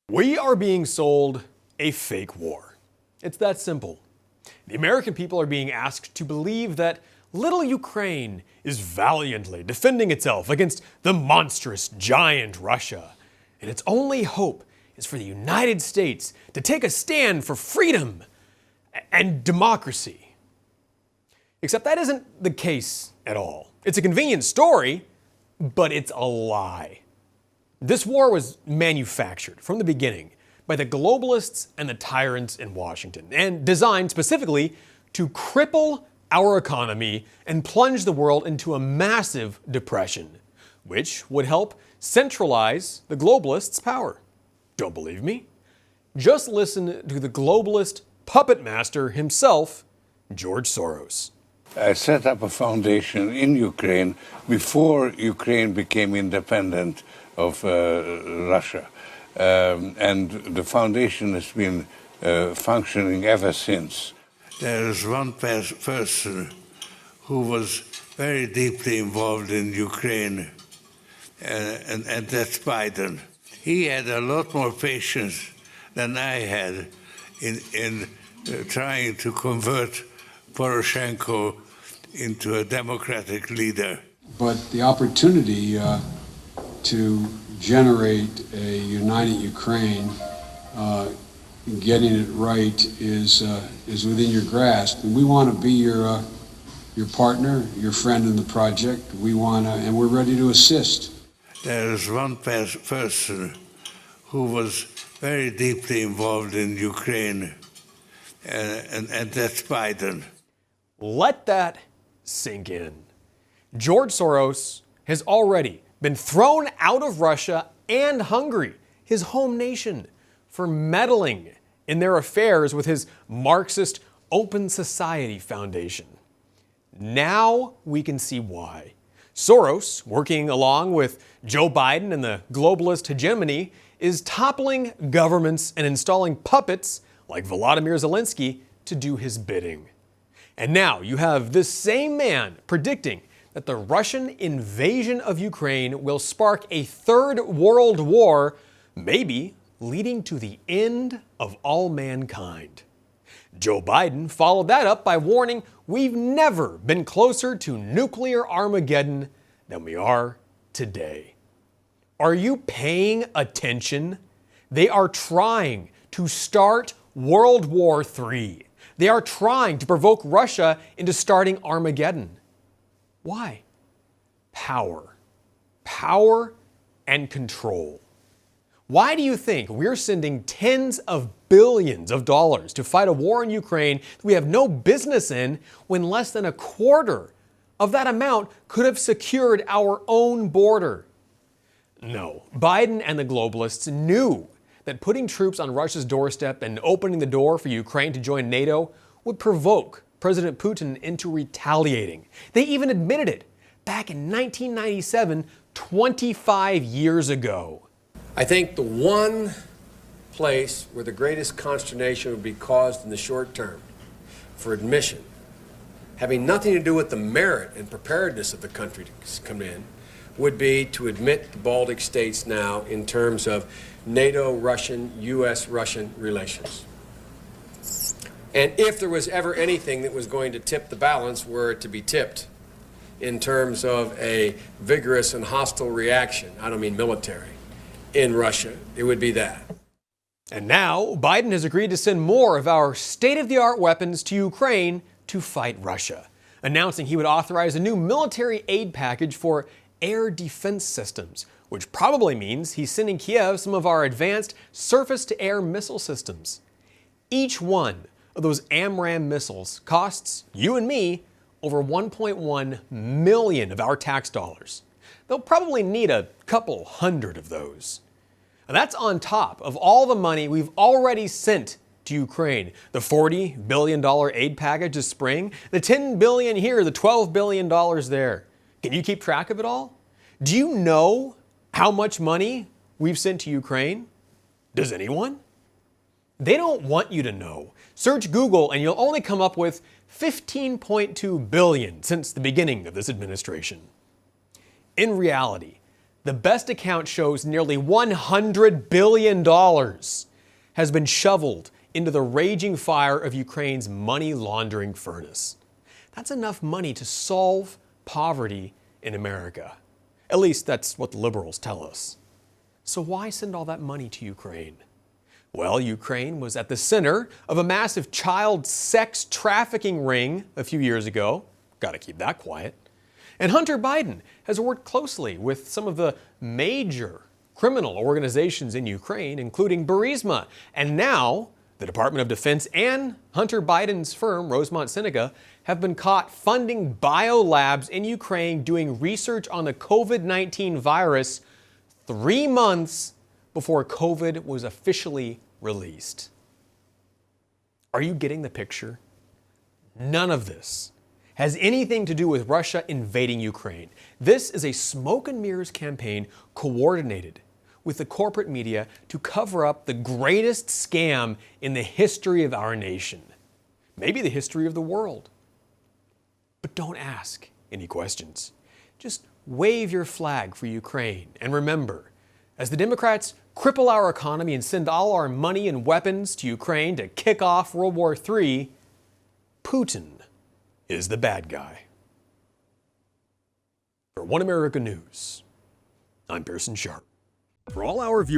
We are being sold a fake war. It's that simple. The American people are being asked to believe that little Ukraine is valiantly defending itself against the monstrous giant Russia. And its only hope is for the United States to take a stand for freedom and democracy. Except that isn't the case at all. It's a convenient story, but it's a lie. This war was manufactured from the beginning by the globalists and the tyrants in Washington, and designed specifically to cripple our economy and plunge the world into a massive depression, which would help centralize the globalists' power. Don't believe me? Just listen to the globalist puppet master himself, George Soros. I set up a foundation in Ukraine before Ukraine became independent of Russia. And the foundation has been functioning ever since. There is one person who was very deeply involved in Ukraine, and that's Biden. He had a lot more patience than I had in trying to convert Poroshenko into a democratic leader. But the opportunity to generate a united Ukraine, getting it right, is within your grasp. And we want to be your partner, your friend in the project. And we're ready to assist. There is one person who was very deeply involved in Ukraine, and that's Biden. Let that sink in. George Soros has already been thrown out of Russia and Hungary, his home nation, for meddling in their affairs with his Marxist Open Society Foundation. Now we can see why. Soros, working along with Joe Biden and the globalist hegemony, is toppling governments and installing puppets like Volodymyr Zelensky to do his bidding. And now you have this same man predicting that the Russian invasion of Ukraine will spark a third world war, maybe leading to the end of all mankind. Joe Biden followed that up by warning we've never been closer to nuclear Armageddon than we are today. Are you paying attention? They are trying to start World War III. They are trying to provoke Russia into starting Armageddon. Why? Power. Power and control. Why do you think we're sending tens of billions of dollars to fight a war in Ukraine that we have no business in, when less than a quarter of that amount could have secured our own border? No, Biden and the globalists knew that putting troops on Russia's doorstep and opening the door for Ukraine to join NATO would provoke President Putin into retaliating. They even admitted it back in 1997, 25 years ago. I think the one place where the greatest consternation would be caused in the short term for admission, having nothing to do with the merit and preparedness of the country to come in, would be to admit the Baltic states now in terms of NATO-Russian, US-Russian relations. And if there was ever anything that was going to tip the balance, were it to be tipped in terms of a vigorous and hostile reaction, I don't mean military, in Russia, it would be that. And now Biden has agreed to send more of our state-of-the-art weapons to Ukraine to fight Russia, announcing he would authorize a new military aid package for air defense systems, which probably means he's sending Kiev some of our advanced surface-to-air missile systems. Each one of those AMRAAM missiles costs you and me over 1.1 million of our tax dollars. They'll probably need a couple hundred of those. And that's on top of all the money we've already sent to Ukraine. The $40 billion aid package this spring, the $10 billion here, the $12 billion there. Can you keep track of it all? Do you know how much money we've sent to Ukraine? Does anyone? They don't want you to know. Search Google and you'll only come up with 15.2 billion since the beginning of this administration. In reality, The best account shows nearly $100 billion has been shoveled into the raging fire of Ukraine's money laundering furnace. That's enough money to solve poverty in America. At least that's what the liberals tell us. So why send all that money to Ukraine? Well, Ukraine was at the center of a massive child sex trafficking ring a few years ago. Got to keep that quiet. And Hunter Biden has worked closely with some of the major criminal organizations in Ukraine, including Burisma. And now, the Department of Defense and Hunter Biden's firm, Rosemont Seneca, have been caught funding biolabs in Ukraine doing research on the COVID-19 virus 3 months before COVID was officially released. Are you getting the picture? None of this has anything to do with Russia invading Ukraine. This is a smoke and mirrors campaign coordinated with the corporate media to cover up the greatest scam in the history of our nation, maybe the history of the world. But don't ask any questions. Just wave your flag for Ukraine. And remember, as the Democrats cripple our economy and send all our money and weapons to Ukraine to kick off World War III, Putin is the bad guy. For One America News, I'm Pearson Sharp. For all our viewers,